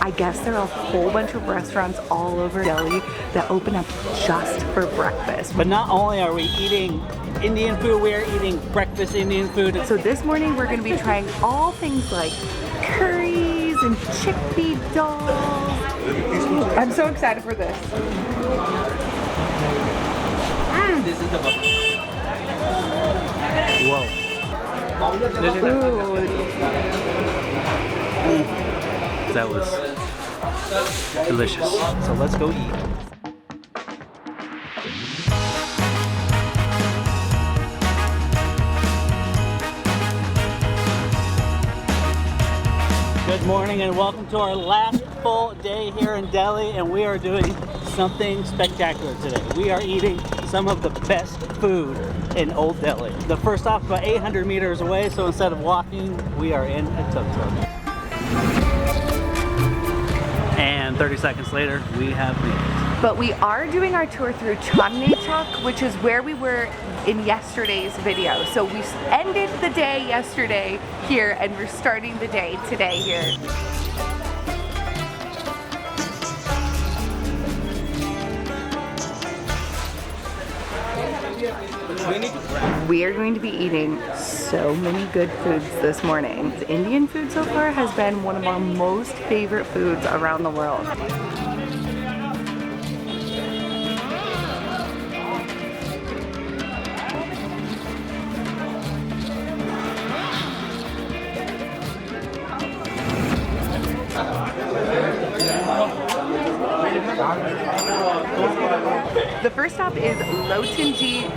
I guess there are a whole bunch of restaurants all over Delhi that open up just for breakfast. But not only are we eating Indian food, we are eating breakfast Indian food. So this morning we're going to be trying all things like curries and chickpea dolls. I'm so excited for this. This is the whoa. That was delicious. So let's go eat. Good morning and welcome to our last full day here in Delhi, and we are doing something spectacular today. We are eating some of the best food in Old Delhi. The first stop is about 800 meters away, so instead of walking, we are in a tuk-tuk. And 30 seconds later, we have made it. But we are doing our tour through Chandni Chowk, which is where we were in yesterday's video. So we ended the day yesterday here and we're starting the day today here. We are going to be eating so many good foods this morning. The Indian food so far has been one of our most favorite foods around the world. The first stop is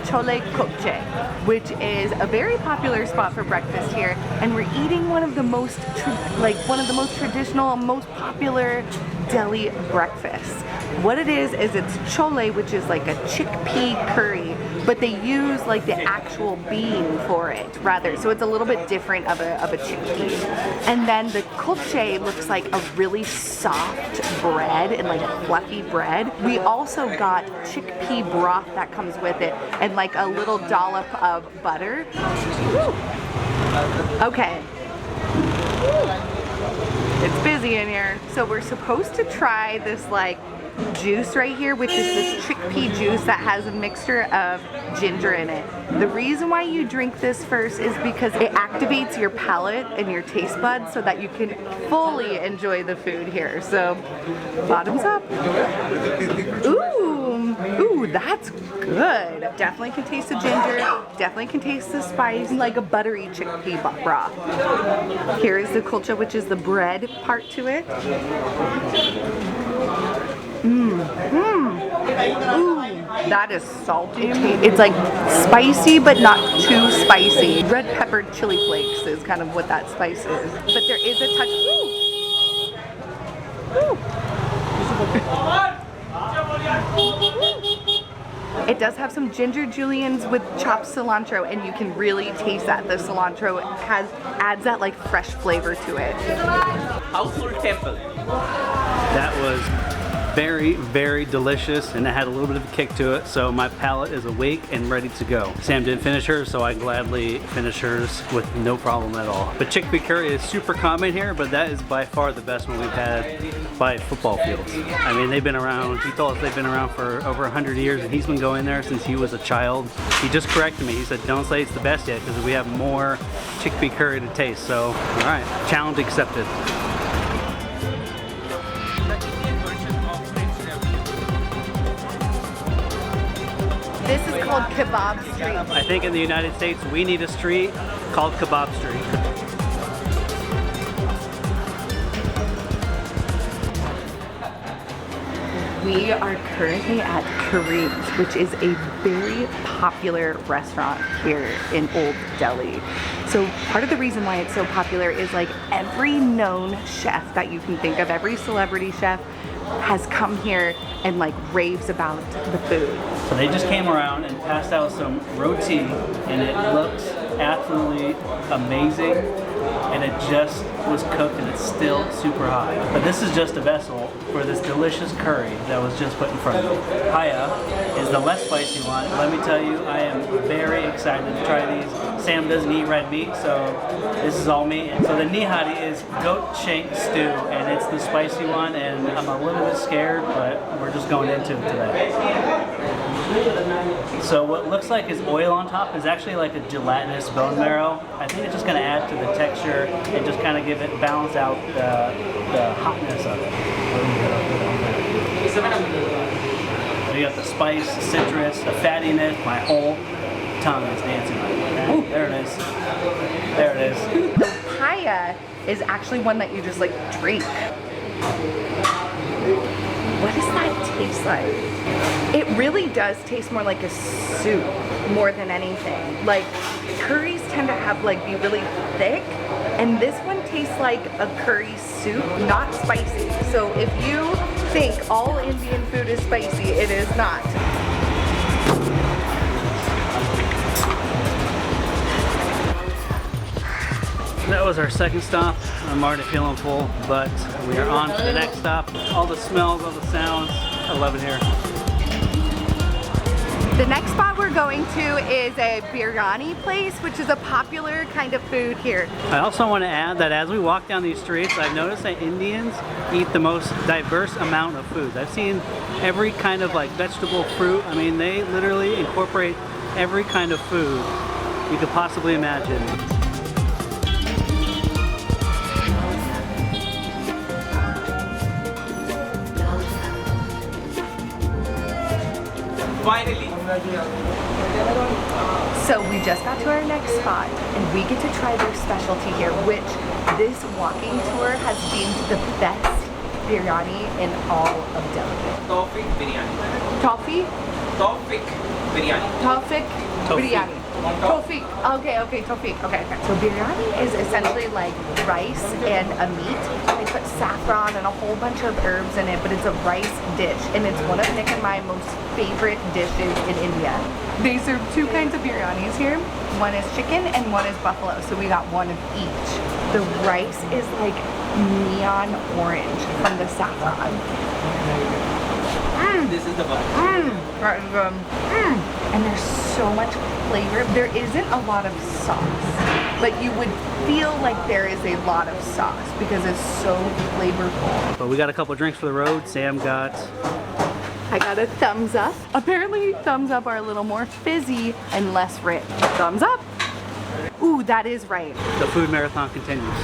Chole Kulcha, which is a very popular spot for breakfast here, and we're eating one of the most traditional, most popular Delhi breakfasts. What it is it's chole, which is like a chickpea curry, but they use like the actual bean for it rather, so it's a little bit different of a chickpea. And then the kulcha looks like a really soft bread and like a fluffy bread. We also got chickpea broth that comes with it and like a little dollop of butter. Woo. Okay. It's busy in here. So we're supposed to try this like juice right here, which is this chickpea juice that has a mixture of ginger in it. The reason why you drink this first is because it activates your palate and your taste buds so that you can fully enjoy the food here. So bottoms up. Ooh, that's good. Definitely can taste the ginger, definitely can taste the spice, like a buttery chickpea broth. Here is the kulcha, which is the bread part to it. Ooh, that is salty. It's like spicy, but not too spicy. Red peppered chili flakes is kind of what that spice is. But there is a touch. It does have some ginger juliennes with chopped cilantro, and you can really taste that. The cilantro adds that like fresh flavor to it. Household Temple. That was very, very delicious, and it had a little bit of a kick to it, so my palate is awake and ready to go. Sam didn't finish hers, so I gladly finished hers with no problem at all. But chickpea curry is super common here, but that is by far the best one we've had by football fields. I mean, they've been around, he told us they've been around for over 100 years, and he's been going there since he was a child. He just corrected me. He said, don't say it's the best yet, because we have more chickpea curry to taste. So, all right, challenge accepted. This is called Kebab Street. I think in the United States we need a street called Kebab Street. We are currently at Curries, which is a very popular restaurant here in Old Delhi. So part of the reason why it's so popular is like every known chef that you can think of, every celebrity chef has come here and like raves about the food. So they just came around and passed out some roti, and it looks absolutely amazing, and it just was cooked and it's still super hot. But this is just a vessel for this delicious curry that was just put in front of me. Paya is the less spicy one. Let me tell you, I am very excited to try these. Sam doesn't eat red meat, so this is all me. And so the nihari is goat shank stew, and it's the spicy one, and I'm a little bit scared, but we're just going into it today. So what looks like is oil on top is actually like a gelatinous bone marrow. I think it's just going to add to the texture and just kind of give it, balance out the hotness of it. You got the spice, the citrus, the fattiness. My whole tongue is dancing. Ooh, there it is. There it is. The paya is actually one that you just like drink. What does that taste like? It really does taste more like a soup more than anything. Like curries tend to have like be really thick, and this one tastes like a curry soup, not spicy. So if you think all Indian food is spicy, it is not. That was our second stop. I'm already feeling full, but we are on to the next stop. All the smells, all the sounds. I love it here. The next spot we're going to is a biryani place, which is a popular kind of food here. I also want to add that as we walk down these streets, I've noticed that Indians eat the most diverse amount of food. I've seen every kind of like vegetable, fruit. I mean, they literally incorporate every kind of food you could possibly imagine. Finally. So we just got to our next spot, and we get to try their specialty here, which this walking tour has deemed the best biryani in all of Delhi. Tawfiq Biryani. Toffee? Tawfiq Biryani. Tawfiq Tawfiq. biryani. Tawfiq. Okay, Tawfiq. Okay. So biryani is essentially like rice and a meat. They put saffron and a whole bunch of herbs in it, but it's a rice dish, and it's one of Nick and my most favorite dishes in India. They serve two kinds of biryanis here. One is chicken and one is buffalo, so we got one of each. The rice is like neon orange from the saffron. This is the one. That is good. And there's so much flavor. There isn't a lot of sauce, but you would feel like there is a lot of sauce because it's so flavorful. But we got a couple drinks for the road. Sam got... I got a thumbs up. Apparently thumbs up are a little more fizzy and less rich. Thumbs up. Ooh, that is right. The food marathon continues.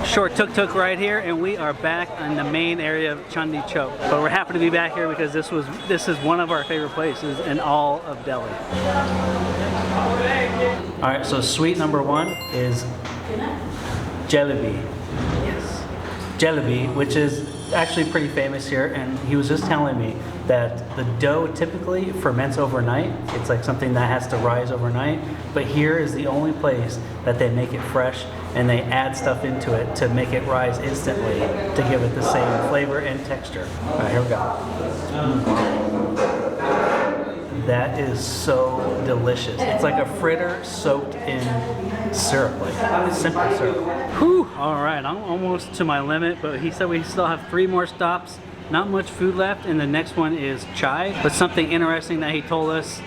Short tuk-tuk right here, and we are back in the main area of Chandni Chowk. But we're happy to be back here because this is one of our favorite places in all of Delhi. All right, so sweet number one is Jalebi. Yes. Jalebi, which is actually pretty famous here, and he was just telling me that the dough typically ferments overnight. It's like something that has to rise overnight, but here is the only place that they make it fresh, and they add stuff into it to make it rise instantly to give it the same flavor and texture. All right, here we go. That is so delicious. It's like a fritter soaked in syrup, like simple syrup. Whew, all right, I'm almost to my limit, but he said we still have 3 more stops. Not much food left, and the next one is chai. But something interesting that he told us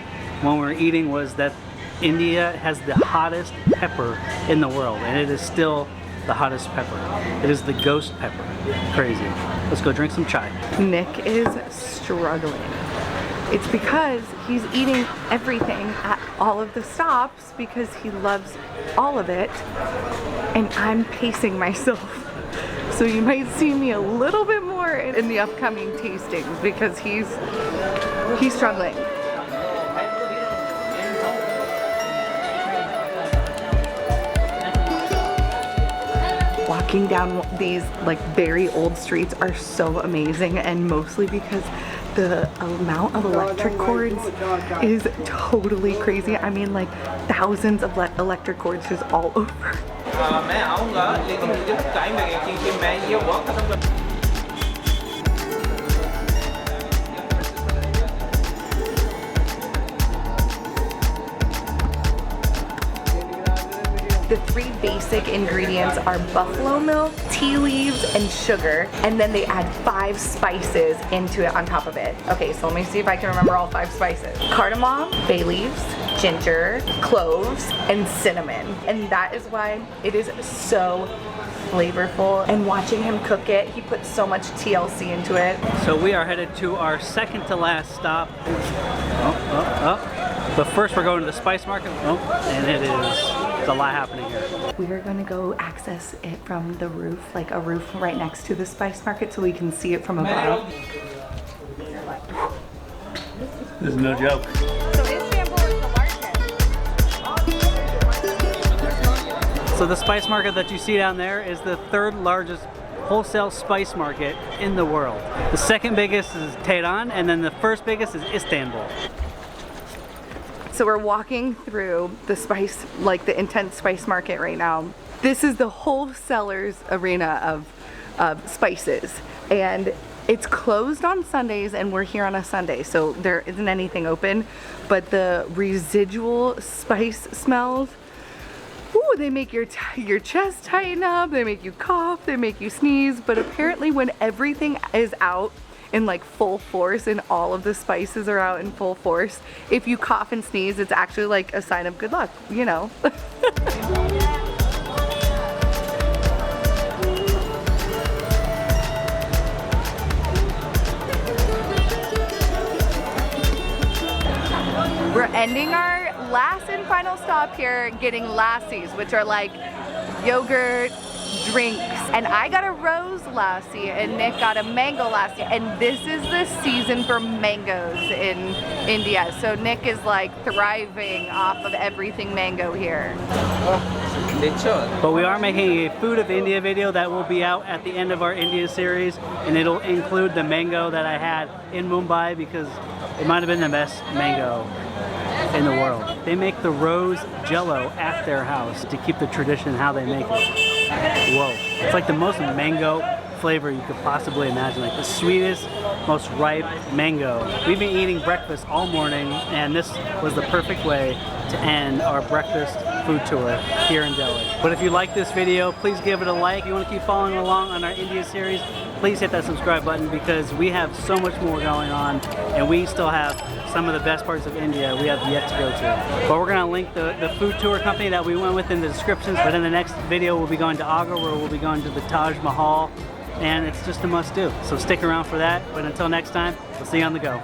when we were eating was that India has the hottest pepper in the world, and it is still the hottest pepper. It is the ghost pepper. Crazy. Let's go drink some chai. Nick is struggling. It's because he's eating everything at all of the stops because he loves all of it, and I'm pacing myself. So you might see me a little bit more in the upcoming tastings because he's struggling. Walking down these like very old streets are so amazing, and mostly because the amount of electric cords is totally crazy. I mean, like thousands of electric cords just all over. मैं आऊँगा लेकिन मुझे time लगेगा क्योंकि मैं ये walk खत्म कर The 3 basic ingredients are buffalo milk, tea leaves, and sugar, and then they add 5 spices into it on top of it. Okay, so let me see if I can remember all 5 spices. Cardamom, bay leaves, ginger, cloves, and cinnamon. And that is why it is so flavorful. And watching him cook it, he puts so much TLC into it. So we are headed to our second to last stop. But first we're going to the spice market. And there's a lot happening here. We are going to go access it from the roof, like a roof right next to the spice market, so we can see it from above. This is no joke. So Istanbul is the largest. So the spice market that you see down there is the 3rd largest wholesale spice market in the world. The second biggest is Tehran, and then the first biggest is Istanbul. So we're walking through the spice, like the intense spice market right now. This is the wholesalers arena of spices, and it's closed on Sundays, and we're here on a Sunday, so there isn't anything open, but the residual spice smells, ooh, they make your chest tighten up, they make you cough, they make you sneeze. But apparently when everything is out in like full force and all of the spices are out in full force, if you cough and sneeze, it's actually like a sign of good luck, you know. We're ending our last and final stop here getting Lassis, which are like yogurt drinks. And I got a rose lassi and Nick got a mango lassi. And this is the season for mangoes in India. So Nick is like thriving off of everything mango here. But we are making a Food of India video that will be out at the end of our India series, and it'll include the mango that I had in Mumbai because it might have been the best mango in the world. They make the rose jello at their house to keep the tradition how they make it. Whoa. It's like the most mango flavor you could possibly imagine, like the sweetest, most ripe mango. We've been eating breakfast all morning, and this was the perfect way to end our breakfast food tour here in Delhi. But if you like this video, please give it a like. If you want to keep following along on our India series, please hit that subscribe button because we have so much more going on, and we still have some of the best parts of India we have yet to go to. But we're going to link the food tour company that we went with in the descriptions. But in the next video, we'll be going to Agra, where we'll be going to the Taj Mahal, and it's just a must do. So stick around for that. But until next time, we'll see you on the go.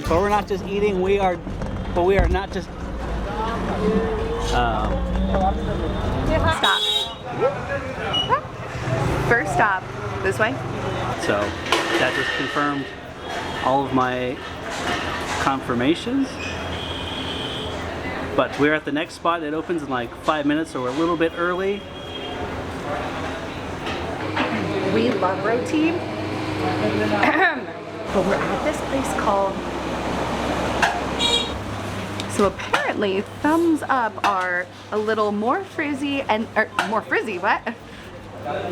But we're not just eating, we are not just... Stop. First stop, this way. So that just confirmed all of my confirmations. But we're at the next spot. It opens in like 5 minutes, so we're a little bit early. We love roti. But we're at this place called... So apparently thumbs up are a little more frizzy and, or more frizzy, what?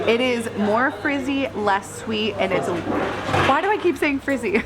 It is more frizzy, less sweet, and it's, why do I keep saying frizzy?